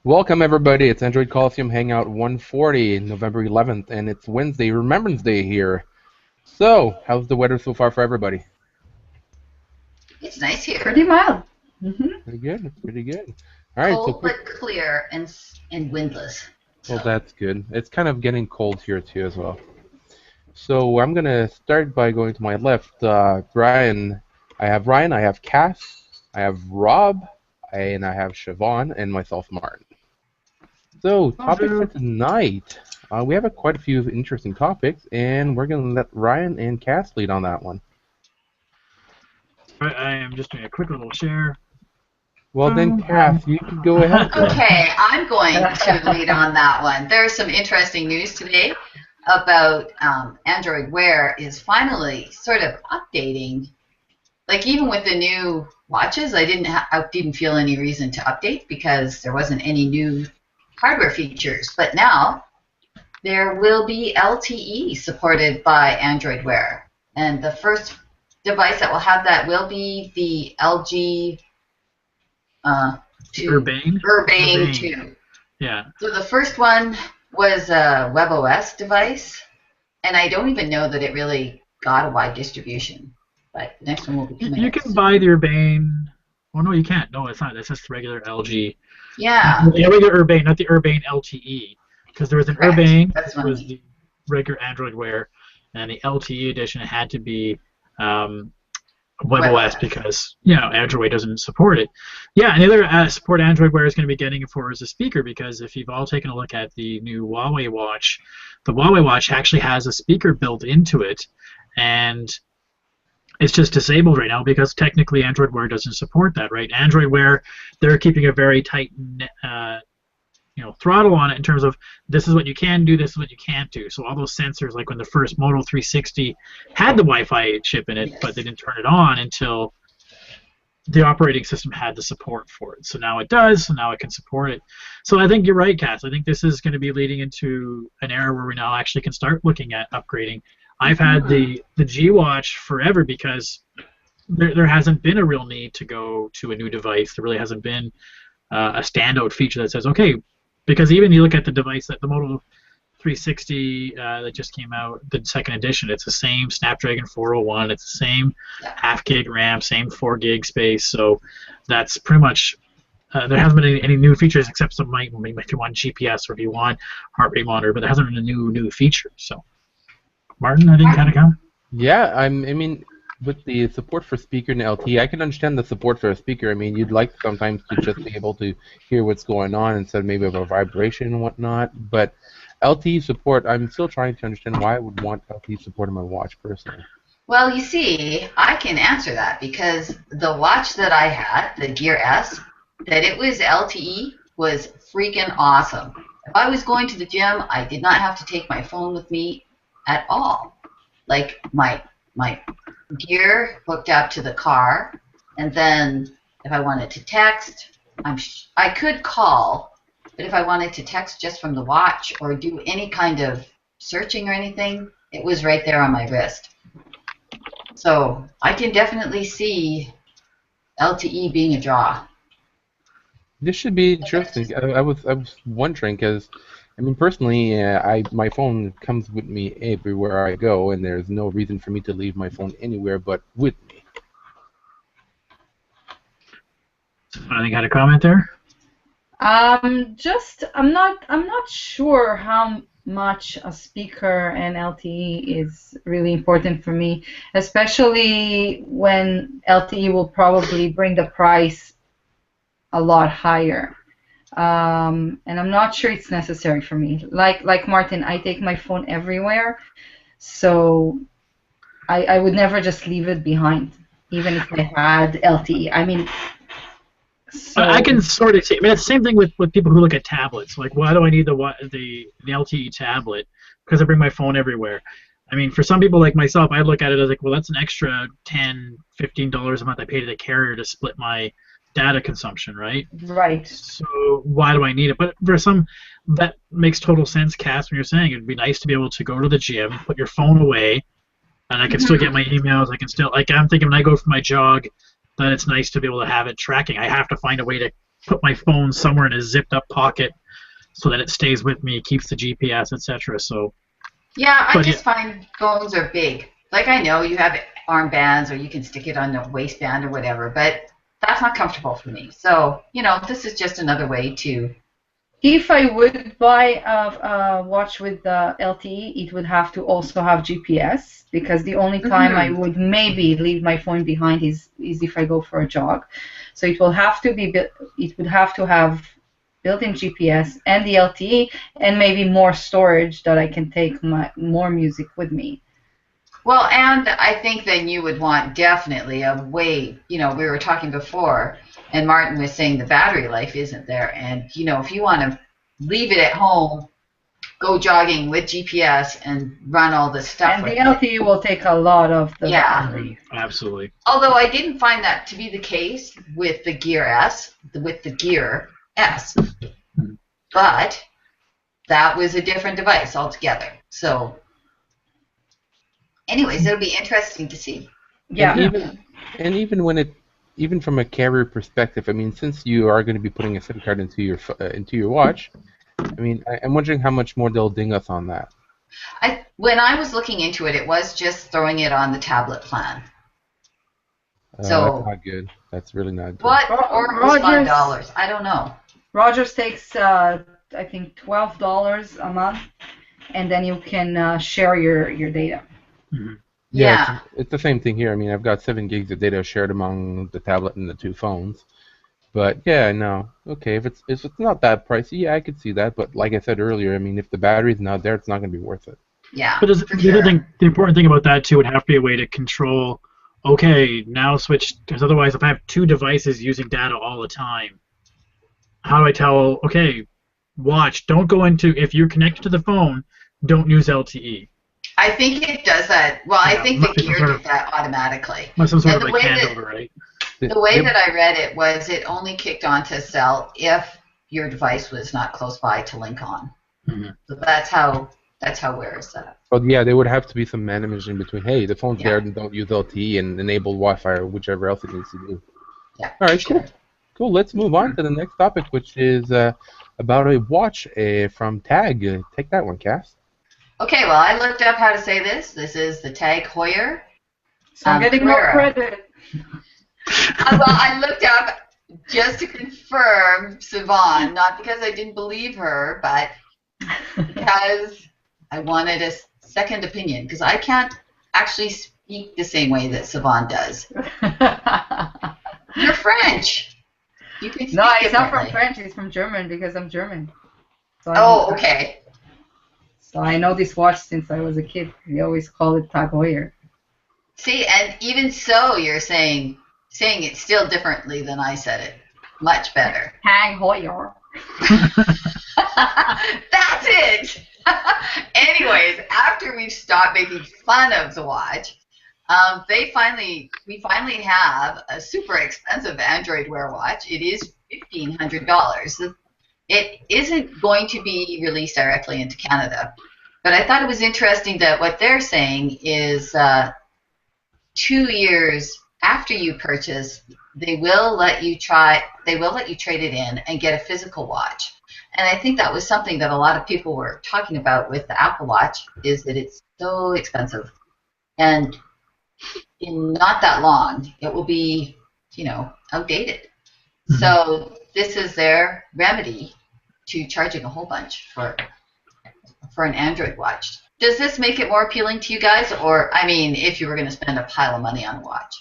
Welcome everybody. It's Android Coliseum Hangout 140, November 11th, and it's Wednesday, Remembrance Day here. So, how's the weather so far for everybody? It's nice here. Pretty mild. Pretty good. It's pretty good. All right. So Cold quick. but clear and windless. Well, So that's good. It's kind of getting cold here too as well. So I'm gonna start by going to my left. Brian. I have Ryan. I have Cass. I have Rob, and I have Siobhan, and myself, Martin. So, topic for tonight. We have quite a few interesting topics, and we're going to let Ryan and Cass lead on that one. I am just doing a quick little share. Well, then, Cass, you can go ahead. okay, I'm going to lead on that one. There's some interesting news today about Android Wear is finally sort of updating. Like even with the new watches, I didn't feel any reason to update because there wasn't any new hardware features, but now there will be LTE supported by Android Wear, and the first device that will have that will be the LG Urbane 2. Yeah. So the first one was a WebOS device, and I don't even know that it really got a wide distribution. But the next one will be coming. You can buy the Urbane. Oh no, you can't. No, it's not. It's just the regular LG. Yeah. The regular Urbane, not the Urbane LTE, because there was an Correct. Urbane, That's which was the regular Android Wear, and the LTE edition had to be WebOS because Android doesn't support it. Yeah, and the other support Android Wear is going to be getting for is a speaker, because if you've all taken a look at the new Huawei watch, the Huawei watch actually has a speaker built into it, and it's just disabled right now because technically Android Wear doesn't support that, right? Android Wear, they're keeping a very tight throttle on it in terms of this is what you can do, this is what you can't do. So all those sensors, like when the first Moto 360 had the Wi-Fi chip in it, but they didn't turn it on until the operating system had the support for it. So now it does, so now it can support it. So I think you're right, Cass. I think this is going to be leading into an era where we now actually can start looking at upgrading. I've had the G Watch forever because there hasn't been a real need to go to a new device. There really hasn't been a standout feature that says, okay, because even you look at the device, that the Moto 360 that just came out, the second edition, it's the same Snapdragon 401, it's the same half gig RAM, same 4 gig space, so that's pretty much, there hasn't been any new features except some maybe if you want GPS or if you want heart rate monitor, but there hasn't been a new feature, so. Martin, I think kind of come. Yeah, I mean, with the support for speaker and LTE, I can understand the support for a speaker. I mean, you'd like sometimes to just be able to hear what's going on instead maybe of a vibration and whatnot. But LTE support, I'm still trying to understand why I would want LTE support in my watch personally. Well, you see, I can answer that because the watch that I had, the Gear S, that it was LTE was freaking awesome. If I was going to the gym, I did not have to take my phone with me at all. Like my gear hooked up to the car, and then if I wanted to text, I could call, but if I wanted to text just from the watch or do any kind of searching or anything, it was right there on my wrist. So I can definitely see LTE being a draw. This should be interesting. I was wondering because, I mean, personally, my phone comes with me everywhere I go, and there's no reason for me to leave my phone anywhere but with me. I think I had a comment there. I'm not sure how much a speaker and LTE is really important for me, especially when LTE will probably bring the price a lot higher. And I'm not sure it's necessary for me. Like Martin, I take my phone everywhere, so I would never just leave it behind, even if I had LTE. I mean, so I can sort of see. I mean, it's the same thing with people who look at tablets. Like, why do I need the LTE tablet? Because I bring my phone everywhere. I mean, for some people like myself, I look at it as like, well, that's an extra $10, $15 a month I pay to the carrier to split my data consumption, right? Right. So why do I need it? But for some, that makes total sense, Cass, when you're saying it'd be nice to be able to go to the gym, put your phone away, and I can still get my emails. I can still, like, I'm thinking when I go for my jog, that it's nice to be able to have it tracking. I have to find a way to put my phone somewhere in a zipped up pocket so that it stays with me, keeps the GPS, etc. So Yeah, I But just find phones are big. Like, I know you have armbands or you can stick it on a waistband or whatever, but that's not comfortable for me. So, this is just another way to. If I would buy a watch with the LTE, it would have to also have GPS, because the only time I would maybe leave my phone behind is if I go for a jog. So it will have to be it would have to have built-in GPS and the LTE, and maybe more storage that I can take more music with me. Well, and I think then you would want definitely a way, we were talking before, and Martin was saying the battery life isn't there. And, if you want to leave it at home, go jogging with GPS and run all this stuff. And the LTE will take a lot of the battery. Absolutely. Although I didn't find that to be the case with the Gear S, but that was a different device altogether. So, anyways, it'll be interesting to see. Yeah. And even from a carrier perspective, I mean, since you are going to be putting a SIM card into your watch, I mean, I'm wondering how much more they'll ding us on that. When I was looking into it, it was just throwing it on the tablet plan. So that's not good. That's really not good. What? Or it was $5. I don't know. Rogers takes, I think, $12 a month, and then you can share your data. Mm-hmm. Yeah, it's the same thing here. I mean, I've got 7 gigs of data shared among the tablet and the 2 phones. But yeah, no. Okay, if it's not that pricey, yeah, I could see that. But like I said earlier, I mean, if the battery's not there, it's not going to be worth it. Yeah. But the important thing about that too would have to be a way to control. Okay, now switch, because otherwise, if I have 2 devices using data all the time, how do I tell? Okay, watch, don't go into, if you're connected to the phone, don't use LTE. I think it does that. Well, I think the Gear did that automatically. Some sort of like handover, right? The way that I read it was it only kicked on to cell if your device was not close by to link on. Mm-hmm. So that's how Wear is set up. But yeah, there would have to be some management in between. Hey, the phone's there, and don't use LTE, and enable Wi-Fi or whichever else it needs to do. Yeah. All right, cool. Let's move on to the next topic, which is about a watch from TAG. Take that one, Cass. Okay, well, I looked up how to say this. This is the TAG Heuer. So I'm getting no credit. Well, I looked up just to confirm Siobhan, not because I didn't believe her, but because I wanted a second opinion, because I can't actually speak the same way that Siobhan does. You're French. You can speak he's not from French. He's from German, because I'm German. So okay. So I know this watch since I was a kid. We always call it Tag Heuer. See, and even so, you're saying it still differently than I said it. Much better. Tag Heuer. That's it. Anyways, after we've stopped making fun of the watch, we finally have a super expensive Android Wear watch. It is $1,500. It isn't going to be released directly into Canada, but I thought it was interesting that what they're saying is 2 years after you purchase, they will let you trade it in and get a physical watch. And I think that was something that a lot of people were talking about with the Apple Watch, is that it's so expensive. And in not that long, it will be, outdated. Mm-hmm. So this is their remedy to charging a whole bunch for an Android watch. Does this make it more appealing to you guys? Or, I mean, if you were going to spend a pile of money on a watch?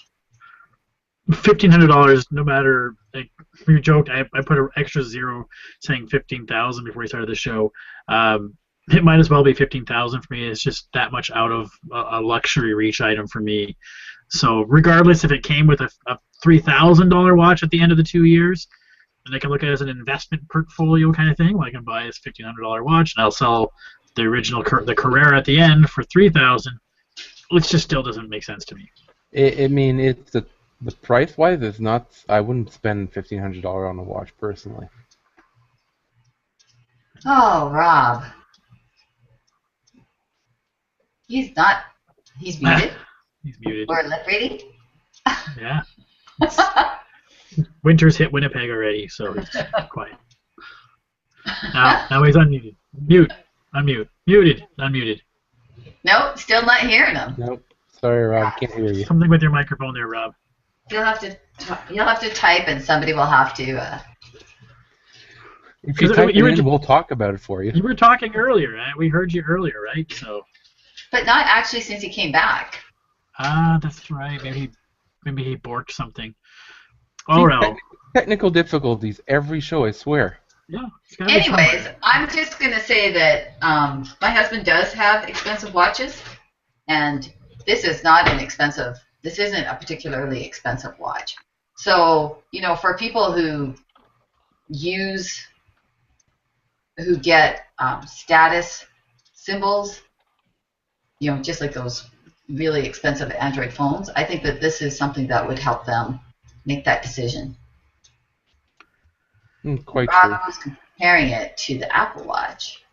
$1,500, no matter, like, you joked, I put an extra zero saying 15,000 before we started the show. It might as well be 15,000 for me. It's just that much out of a luxury reach item for me. So regardless if it came with a $3,000 watch at the end of the 2 years, and I can look at it as an investment portfolio kind of thing, like I can buy this $1,500 watch and I'll sell the original the Carrera at the end for $3,000, which just still doesn't make sense to me. I mean, it's the price wise is not. I wouldn't spend $1,500 on a watch personally. Oh, Rob. He's not. He's muted. He's muted. Or lip reading. Yeah. Winter's hit Winnipeg already, so he's quiet. Now he's unmuted. Unmuted. Nope, still not hearing him. Nope. Sorry, Rob. Can't hear you. Something with your microphone there, Rob. You'll have to type, and somebody will have to. If you type it in, we'll talk about it for you. You were talking earlier, right? We heard you earlier, right? So. But not actually since he came back. That's right. Maybe he borked something. Oh no. Technical difficulties every show, I swear. Yeah. Anyways, I'm just gonna say that my husband does have expensive watches, and this is not an expensive. This isn't a particularly expensive watch. So for people who get status symbols, just like those really expensive Android phones, I think that this is something that would help them make that decision. Quite Rob true. was comparing it to the Apple Watch,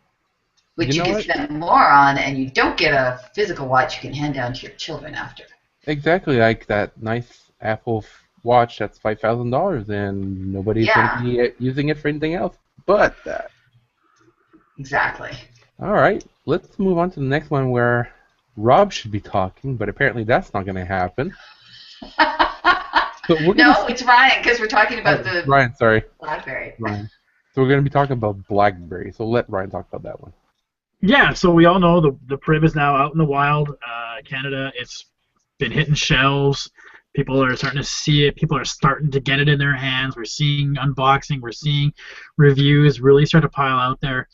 which you know can what? spend more on, and you don't get a physical watch you can hand down to your children after. Exactly, like that nice Apple Watch that's $5,000, and nobody's going to be using it for anything else but that. Exactly. All right, let's move on to the next one where Rob should be talking, but apparently that's not going to happen. No, it's Ryan, because we're talking about the Ryan, sorry. BlackBerry. Ryan. So we're going to be talking about BlackBerry, so let Ryan talk about that one. Yeah, so we all know the Priv is now out in the wild. Canada, it's been hitting shelves. People are starting to see it. People are starting to get it in their hands. We're seeing unboxing. We're seeing reviews really start to pile out there.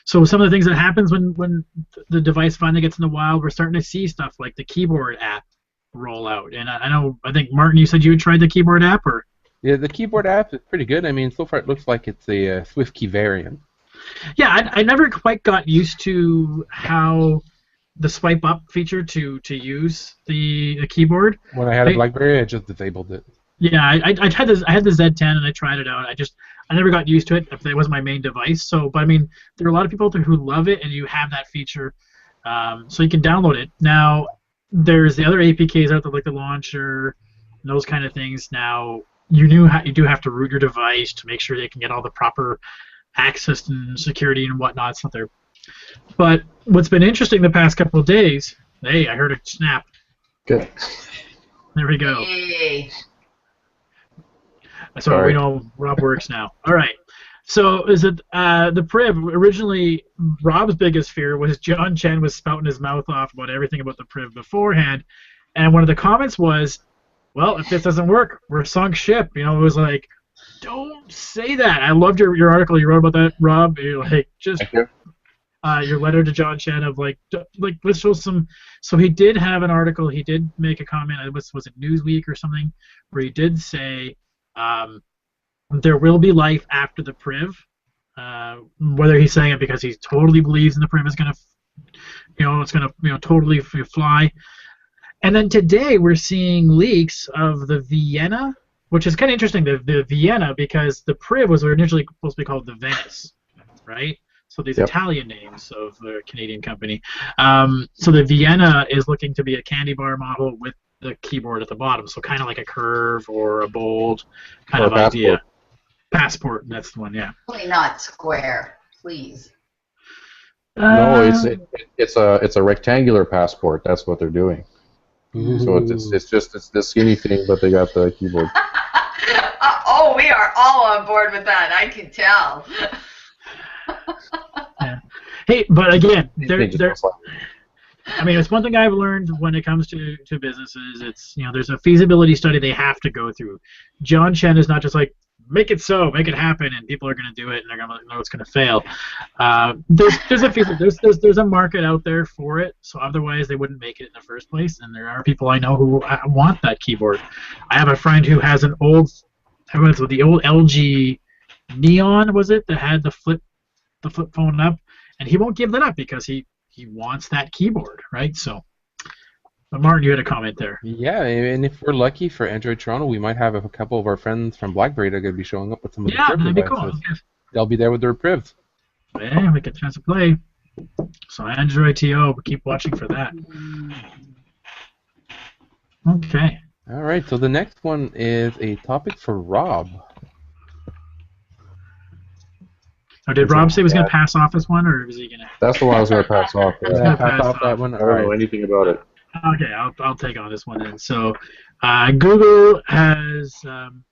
So some of the things that happens when the device finally gets in the wild, we're starting to see stuff like the keyboard app roll out. And I think, Martin, you said you had tried the keyboard app, or? Yeah, the keyboard app is pretty good. I mean, so far it looks like it's a SwiftKey variant. Yeah, I never quite got used to how the swipe up feature to use the keyboard. When I had a BlackBerry, I just disabled it. Yeah, I had the Z10 and I tried it out. I never got used to it. It was my main device. So, but I mean, there are a lot of people out there who love it, and you have that feature, so you can download it. Now, there's the other APKs out there, like the launcher, and those kind of things. Now, you do have to root your device to make sure they can get all the proper access and security and whatnot. It's not there. But what's been interesting the past couple of days, hey, I heard a snap. Good. There we go. Yay. So we know Rob works now. All right. So is it the Priv? Originally, Rob's biggest fear was John Chen was spouting his mouth off about everything about the Priv beforehand, and one of the comments was, "Well, if this doesn't work, we're sunk ship." It was like, don't say that. I loved your article you wrote about that, Rob. You're like, just your letter to John Chen of like let's show some. So he did have an article. He did make a comment. Was it Newsweek or something, where he did say there will be life after the Priv. Whether he's saying it because he totally believes in the Priv is gonna, it's gonna totally fly. And then today we're seeing leaks of the Vienna, which is kind of interesting. The Vienna, because the Priv was originally supposed to be called the Venice, right? So these Italian names of the Canadian company. So the Vienna is looking to be a candy bar model with the keyboard at the bottom, so kind of like a curve or a bold kind of idea. Passport, that's the one, yeah. Probably not square, please. No, it's a rectangular passport. That's what they're doing. So it's just the skinny thing, but they got the keyboard. Oh, we are all on board with that. I can tell. Yeah. Hey, but again, I mean, it's one thing I've learned when it comes to businesses. It's there's a feasibility study they have to go through. John Chen is not just like make it happen, and people are going to do it, and they're going to know it's going to fail. There's a market out there for it, so otherwise they wouldn't make it in the first place. And there are people I know who want that keyboard. I have a friend who has the old LG Neon, was it, that had the flip phone up, and he won't give that up because he wants that keyboard, right? So, but Martin, you had a comment there. Yeah, and if we're lucky for Android Toronto, we might have a couple of our friends from BlackBerry that are going to be showing up with some of the Priv that'd be devices. cool. They'll be there with their Privs. Yeah, we get a chance to play. So Android TO, keep watching for that. Okay. All right, so the next one is a topic for Rob. Oh, did Rob say he was going to pass off this one, or was he going to? That's the one I was going to pass off. He's Yeah. gonna pass off that one. I All don't know right. anything about it. Okay, I'll take on this one then. So, Google has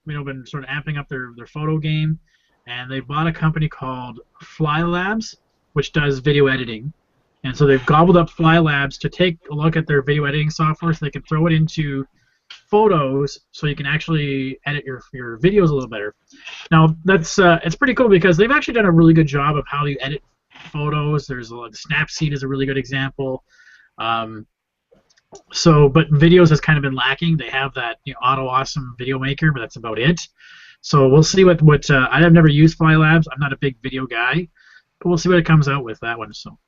been sort of amping up their photo game, and they bought a company called Fly Labs, which does video editing. And so they've gobbled up Fly Labs to take a look at their video editing software, so they can throw it into photos, so you can actually edit your videos a little better. Now that's it's pretty cool because they've actually done a really good job of how you edit photos. There's a lot. Snapseed is a really good example. But videos has kind of been lacking. They have that Auto Awesome Video Maker, but that's about it. So we'll see what I have never used Fly Labs. I'm not a big video guy, but we'll see what it comes out with that one. So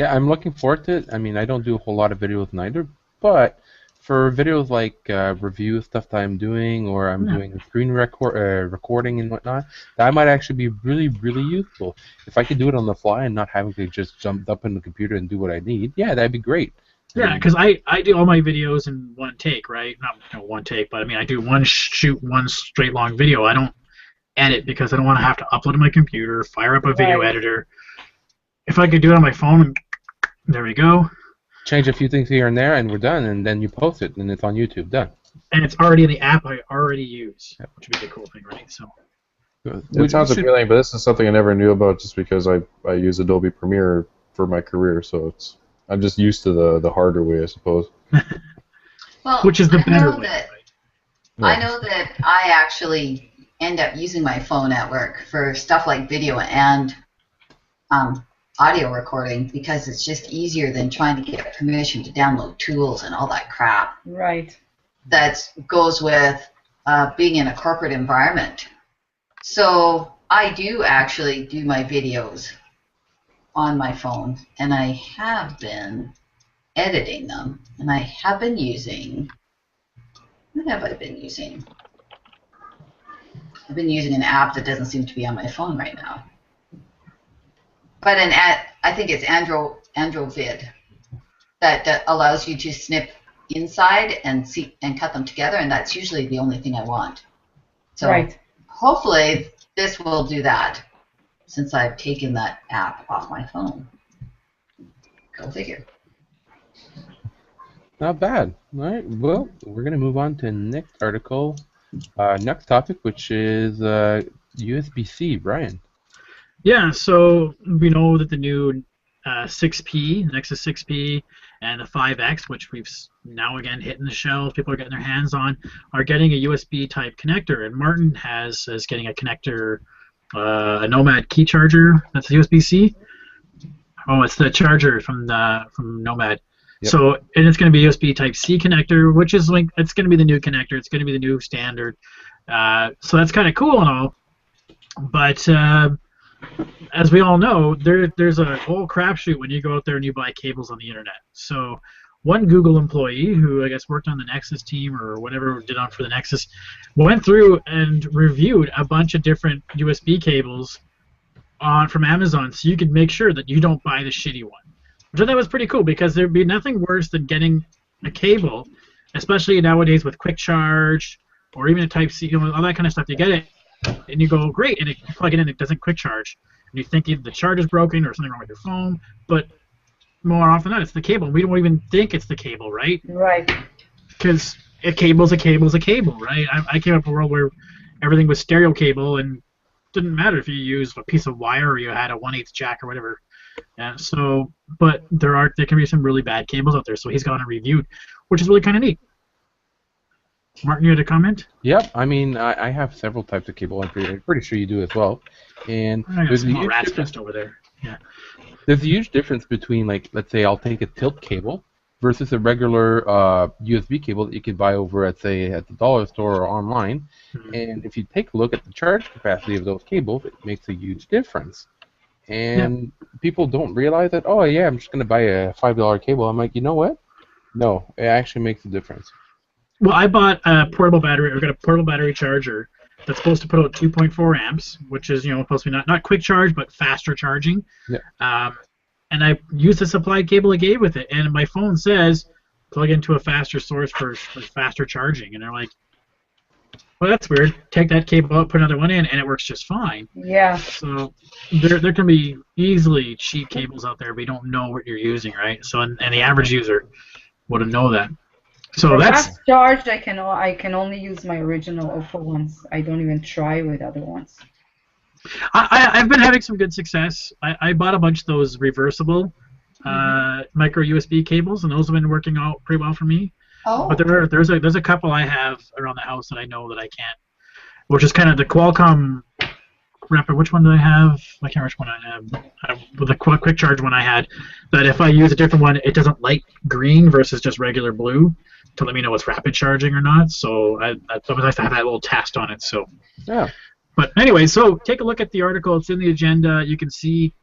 Yeah, I'm looking forward to it. I mean, I don't do a whole lot of videos neither, but for videos like review stuff that I'm doing, or I'm doing screen recording and whatnot, that might actually be really, really useful. If I could do it on the fly and not having to just jump up in the computer and do what I need, yeah, that'd be great. yeah, because I do all my videos in one take, right? Not one take, but I mean I do one shoot, one straight long video. I don't edit because I don't want to have to upload to my computer, fire up a video editor. If I could do it on my phone, there we go. Change a few things here and there, and we're done, and then you post it, and it's on YouTube. Done. And it's already in the app I already use, which would be the cool thing, right? So. It sounds appealing, but this is something I never knew about just because I use Adobe Premiere for my career, so I'm just used to the harder way, I suppose. Well, which is the better way. I know that I actually end up using my phone at work for stuff like video and audio recording because it's just easier than trying to get permission to download tools and all that crap. Right. That goes with being in a corporate environment. So I do actually do my videos on my phone, and I have been editing them, and I have been using, what have I been using? I've been using an app that doesn't seem to be on my phone right now. But I think it's Androvid that allows you to snip inside and cut them together, and that's usually the only thing I want. So hopefully this will do that, since I've taken that app off my phone. Go figure. Not bad. All right. Well, we're gonna move on to the next article, next topic, which is USB-C. Brian. Yeah. So we know that the new 6P, Nexus 6P, and the 5X, which we've now again hitting the shelves, people are getting their hands on, are getting a USB type connector, and Martin is getting a connector. A Nomad key charger that's USB-C. Oh, it's the charger from Nomad. Yep. So, and it's going to be USB Type-C connector, which is like it's going to be the new connector. It's going to be the new standard. So that's kind of cool and all. But as we all know, there's a whole crapshoot when you go out there and you buy cables on the internet. So one Google employee who I guess worked on the Nexus team or whatever did on for the Nexus went through and reviewed a bunch of different USB cables from Amazon so you could make sure that you don't buy the shitty one. Which I thought was pretty cool because there'd be nothing worse than getting a cable, especially nowadays with quick charge or even a Type-C, all that kind of stuff. You get it and you go, great, and you plug it in, it doesn't quick charge. And you think either the charge is broken or something wrong with your phone, but more often than not, it's the cable. We don't even think it's the cable, right? Right. Because a cable's a cable's a cable, right? I came up in a world where everything was stereo cable, and it didn't matter if you used a piece of wire or you had a 1/8 jack or whatever. Yeah. So, but there can be some really bad cables out there. So he's gone and reviewed, which is really kind of neat. Martin, you had a comment? Yep. I mean, I have several types of cable. I'm pretty sure you do as well. And there's a huge difference over there. Yeah. There's a huge difference between, like, let's say I'll take a tilt cable versus a regular USB cable that you could buy over at, say, at the dollar store or online. Mm-hmm. And if you take a look at the charge capacity of those cables, it makes a huge difference. And people don't realize that, oh, yeah, I'm just going to buy a $5 cable. I'm like, you know what? No, it actually makes a difference. Well, I bought a portable battery, or got a portable battery charger that's supposed to put out 2.4 amps, which is, supposed to be not quick charge, but faster charging. Yeah. And I used the supplied cable it gave with it, and my phone says plug into a faster source for faster charging, and they're like, well, that's weird. Take that cable out, put another one in, and it works just fine. Yeah. So there can be easily cheap cables out there, but you don't know what you're using, right? So and the average user wouldn't know that. So For that's fast charged, I can only use my original Oppo ones. I don't even try with other ones. I've been having some good success. I bought a bunch of those reversible micro USB cables, and those have been working out pretty well for me. Oh. But there's a couple I have around the house that I know that I can't, which is kind of the Qualcomm wrapper. Which one do I have? I can't remember which one I have. With the quick charge one I had, that if I use a different one, it doesn't light green versus just regular blue to let me know it's rapid charging or not. So it's nice to have that little test on it. So Yeah. But anyway, so take a look at the article. It's in the agenda. You can see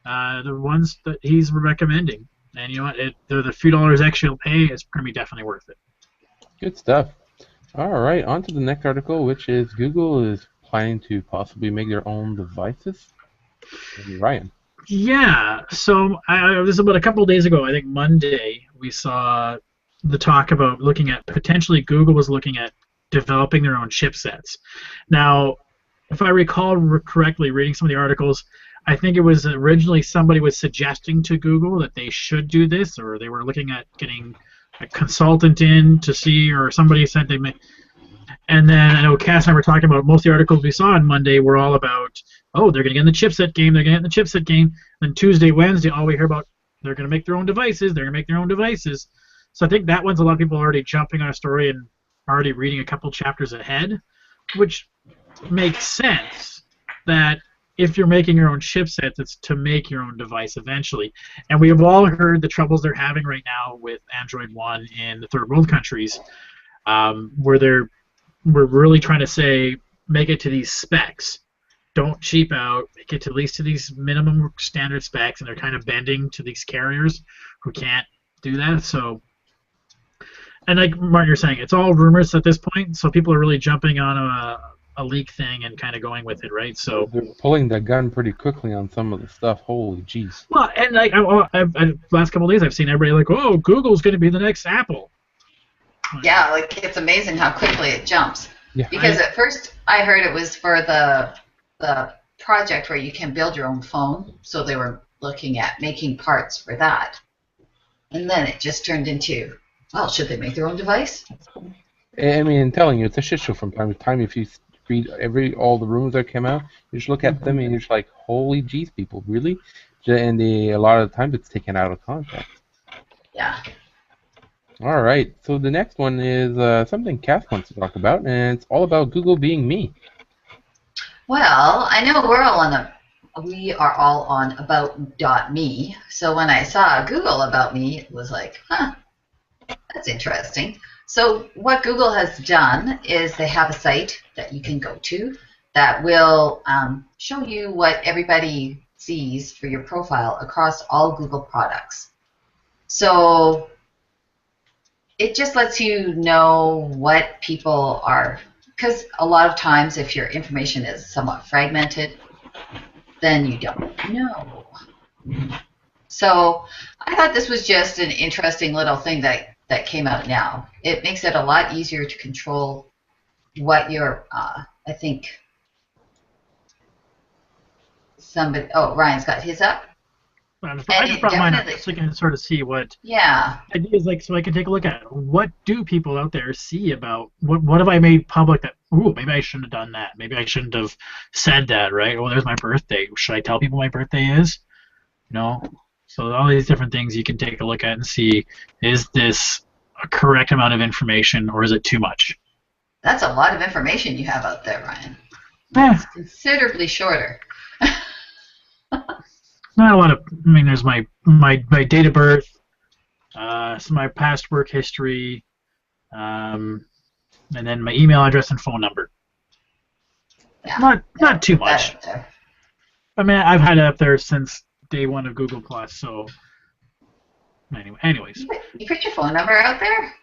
the ones that he's recommending. And you know what? The few dollars extra you'll pay is going to be definitely worth it. Good stuff. All right, on to the next article, which is Google is planning to possibly make their own devices. Ryan. Yeah. So this is about a couple of days ago. I think Monday we saw the talk about looking at potentially Google was looking at developing their own chipsets. Now, if I recall correctly, reading some of the articles, I think it was originally somebody was suggesting to Google that they should do this, or they were looking at getting a consultant in to see, or somebody said they may. And then I know Cass and I were talking about most of the articles we saw on Monday were all about, oh, they're going to get in the chipset game, they're going to get in the chipset game. Then Tuesday, Wednesday, all we hear about, they're going to make their own devices, they're going to make their own devices. So I think that one's a lot of people already jumping on a story and already reading a couple chapters ahead, which makes sense that if you're making your own chipsets, it's to make your own device eventually. And we have all heard the troubles they're having right now with Android One in the third world countries, where we're really trying to say, make it to these specs. Don't cheap out. Make it to at least to these minimum standard specs, and they're kind of bending to these carriers who can't do that. So, and like Martin, you're saying, it's all rumors at this point, so people are really jumping on a leak thing and kind of going with it, right? So they're pulling the gun pretty quickly on some of the stuff. Holy jeez. Well, and like last couple of days, I've seen everybody like, oh, Google's going to be the next Apple. Yeah, like it's amazing how quickly it jumps. Yeah. Because at first I heard it was for the project where you can build your own phone, so they were looking at making parts for that. And then it just turned into, well, should they make their own device? I mean, I'm telling you, it's a shit show from time to time. If you read all the rumors that came out, you just look at them and you're just like, holy jeez, people, really? And a lot of the times it's taken out of context. Yeah. All right, so the next one is something Cass wants to talk about, and it's all about Google being me. Well, I know we are all on about.me, so when I saw Google About Me, it was like, huh, that's interesting. So what Google has done is they have a site that you can go to that will show you what everybody sees for your profile across all Google products. So it just lets you know what people are, because a lot of times if your information is somewhat fragmented, then you don't know. So I thought this was just an interesting little thing that came out now. It makes it a lot easier to control what your, I think, Ryan's got his up. I just brought mine up so I can sort of see what ideas, like, so I can take a look at it. What do people out there see about what have I made public that, ooh, maybe I shouldn't have done that. Maybe I shouldn't have said that, right? Oh, there's my birthday. Should I tell people my birthday is? No. So all these different things you can take a look at and see, is this a correct amount of information or is it too much? That's a lot of information you have out there, Ryan. It's considerably shorter. Not a lot of. I mean, there's my date of birth, some of my past work history, and then my email address and phone number. Yeah, not too much. I mean, I've had it up there since day one of Google Plus. So, anyways. You put your phone number out there?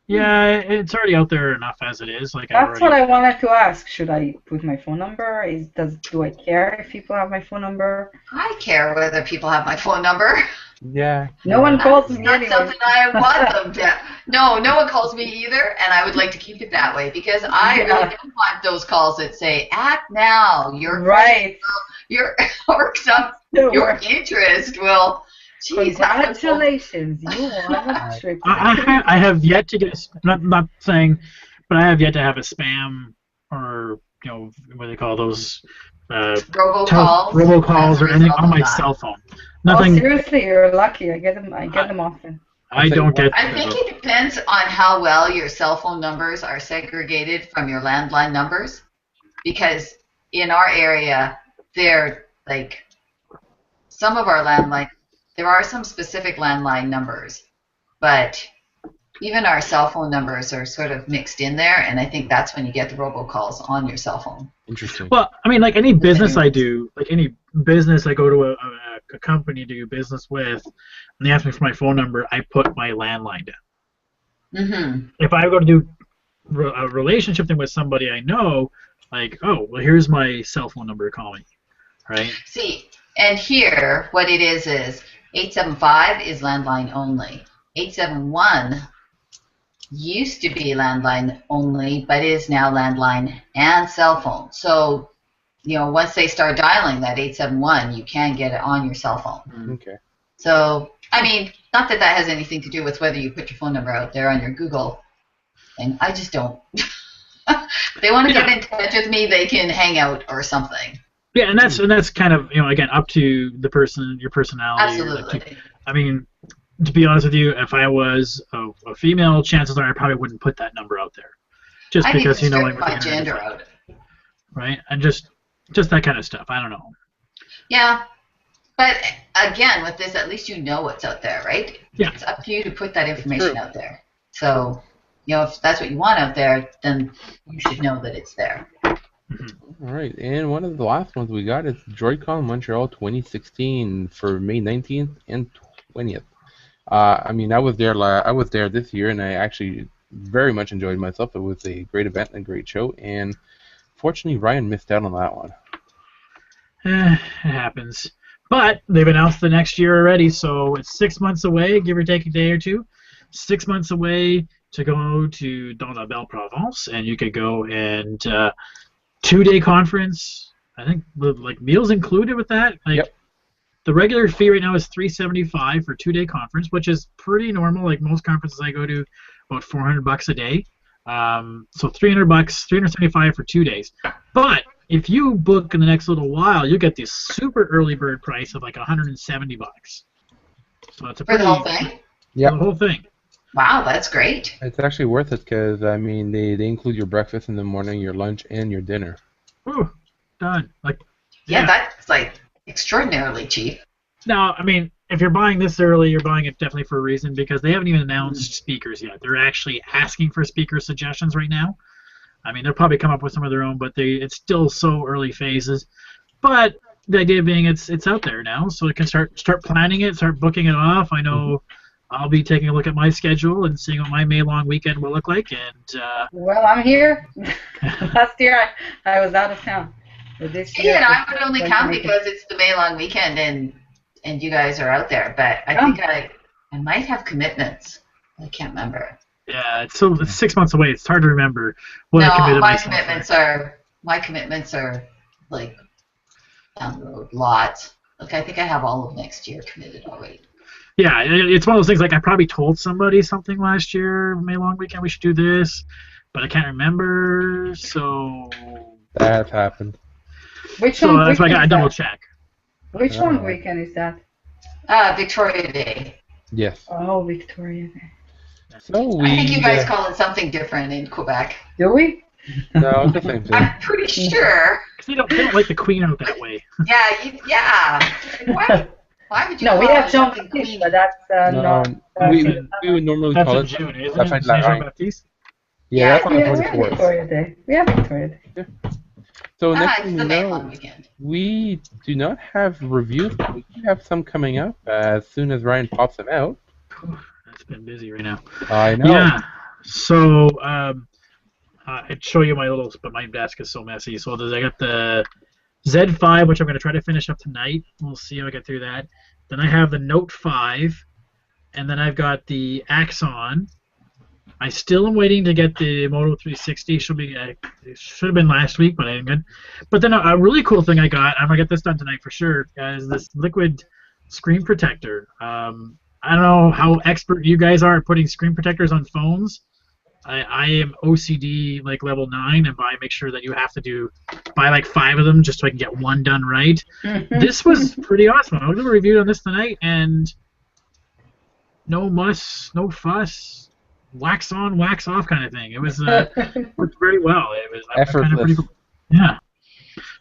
Yeah, it's already out there enough as it is. Like That's what I wanted to ask. Should I put my phone number? Do I care if people have my phone number? I care whether people have my phone number. Yeah. No one calls me Not anyway. something I want them to. No one calls me either, and I would like to keep it that way because I really don't want those calls that say "act now." Your Right. Your or some your interest will. Geez, congratulations, you won a trip. I have yet to get not saying, but I have yet to have a spam or what do they call those robocalls or anything on my cell phone. Nothing. Oh, seriously, you're lucky. I get them often. I don't get. I think it depends on how well your cell phone numbers are segregated from your landline numbers, because in our area, they're like some of our landline. There are some specific landline numbers, but even our cell phone numbers are sort of mixed in there, and I think that's when you get the robocalls on your cell phone. Interesting. Well, I mean, like any business I do, like any business I go to a company to do business with, and they ask me for my phone number, I put my landline down. Mm-hmm. If I go to do a relationship thing with somebody I know, like, oh, well, here's my cell phone number, call me, right? See, and here, what it is 875 is landline only. 871 used to be landline only, but is now landline and cell phone. So, once they start dialing that 871, you can get it on your cell phone. Okay. So, I mean, not that that has anything to do with whether you put your phone number out there on your Google thing. I just don't. If they want to get in touch with me, they can hang out or something. Yeah, and that's kind of again up to the person, your personality. Absolutely. I mean, to be honest with you, if I was a female, chances are I probably wouldn't put that number out there, just because like my gender out. Right, and just that kind of stuff. I don't know. Yeah, but again, with this, at least you know what's out there, right? Yeah. It's up to you to put that information out there. So, if that's what you want out there, then you should know that it's there. All right, and one of the last ones we got is Joy-Con Montreal 2016 for May 19th and 20th. I mean, I was there this year, and I actually very much enjoyed myself. It was a great event and a great show, and fortunately, Ryan missed out on that one. It happens. But they've announced the next year already, so it's 6 months away, give or take a day or two. 6 months away to go to Dans la Belle Provence, and you could go and 2-day conference. I think like meals included with that. Like, yep. The regular fee right now is $375 for 2-day conference, which is pretty normal. Like most conferences I go to, about $400 a day. So $300, $375 for 2 days. But if you book in the next little while, you get this super early bird price of like $170. So it's a pretty, for the whole thing. Yeah, the whole thing. Wow, that's great. It's actually worth it because I mean they include your breakfast in the morning, your lunch, and your dinner. Ooh, done. Like. Yeah, that's like extraordinarily cheap. Now, I mean, if you're buying this early, you're buying it definitely for a reason because they haven't even announced speakers yet. They're actually asking for speaker suggestions right now. I mean, they'll probably come up with some of their own, but it's still so early phases. But the idea being it's out there now, so it can start planning it, start booking it off. I know I'll be taking a look at my schedule and seeing what my May long weekend will look like. And well, I'm here. Last year I was out of town. This year, I would only count because it's the May long weekend and you guys are out there. But I think I might have commitments. I can't remember. Yeah, it's 6 months away. It's hard to remember what I committed myself. My commitments are like down the road, lots. Like I think I have all of next year committed already. Yeah, it's one of those things. Like I probably told somebody something last year, May long weekend, we should do this, but I can't remember. So that happened. Which so one? That's why I got to double check. Which one weekend is that? Victoria Day. Yes. Oh, Victoria Day. So I think you guys call it something different in Quebec. Do we? No, it's the same thing. I'm pretty sure. They don't like the Queen out that way. Yeah. Why would you? No, we have Jean something Baptiste, but that's not. We would normally That's call in it June, isn't Saint it? Saint Laurent. Jean-Baptiste? Yeah, that's on the we have 24th. Victoria Day. We have Victoria Day. So next It's thing the you May know, long weekend. we do not have reviews, but we do have some coming up as soon as Ryan pops them out. It's been busy right now. I know. Yeah. So I'd show you my little, but my desk is so messy. So I got the Z5, which I'm going to try to finish up tonight. We'll see how I get through that. Then I have the Note 5, and then I've got the Axon. I still am waiting to get the Moto 360. It should have been last week, but I didn't get. But then a really cool thing I got, I'm gonna get this done tonight for sure, is this liquid screen protector. I don't know how expert you guys are at putting screen protectors on phones. I am OCD like level 9, and make sure that you have to buy like 5 of them just so I can get one done right. This was pretty awesome. I'll give a review on this tonight, and no muss, no fuss, wax on, wax off kind of thing. It was worked very well. It was kind of pretty cool. Yeah.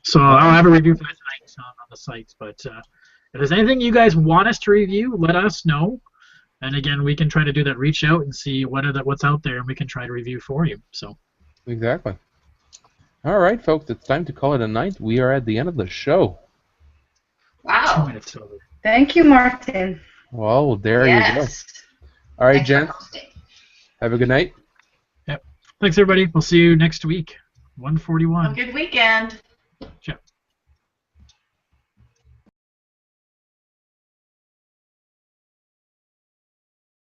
So I'll have a review for that tonight on the sites. But if there's anything you guys want us to review, let us know. And again, we can try to do that reach out and see what's out there, and we can try to review for you. So. Exactly. All right, folks, it's time to call it a night. We are at the end of the show. Wow. 2 minutes over. Thank you, Martin. Well, there you go. All right, Jen. Have a good night. Yep. Thanks, everybody. We'll see you next week. 141. Have a good weekend. Ciao.